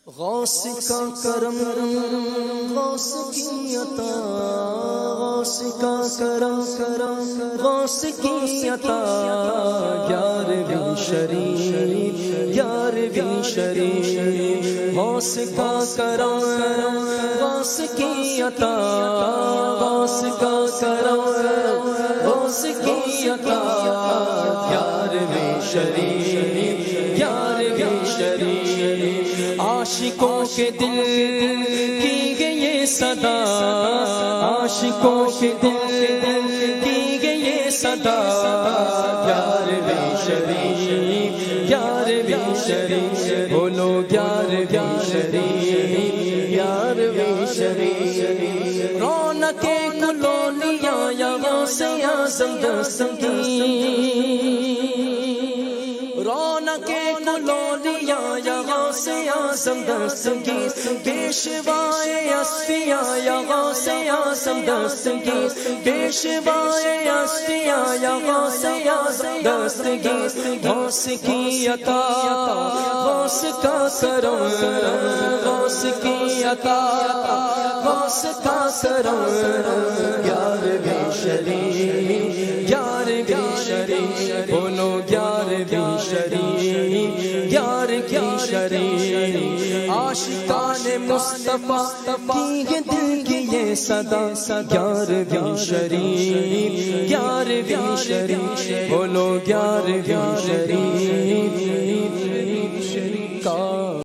غوث کا کرم غوث کی عطا، غوث کا کرم غوث کی عطا، 11ویں شریف 11ویں شریف، غوث کا کرم غوث کی عطا، غوث کا کرم غوث کی عطا، 11ویں شریف 11ویں شریف، عاشقوں کے دل کی گئی یہ صدا، عاشقوں کے دل کی گئی یہ صدا، 11ویں شریف 11ویں شریف، بولو 11ویں شریف 11ویں شریف، رونق کلونیاں یا غوث اعظم دستگیر، رونق کلونیاں یا غوث اعظم دستگیر، پیشوائے اصفیاء یا غوث اعظم دستگیر، پیشوائے اصفیاء یا غوث اعظم دستگیر، غوث کی عطا غوث کا کرم، غوث کی عطا غوث کا کرم، 11ویں شریف 11ویں شریف، بولو 11ویں شریف 11ویں شریف، عاشقان مصطفیٰ کی یہ دل کی یہ صدا، 11ویں شریف 11ویں شریف، بولو 11ویں شریف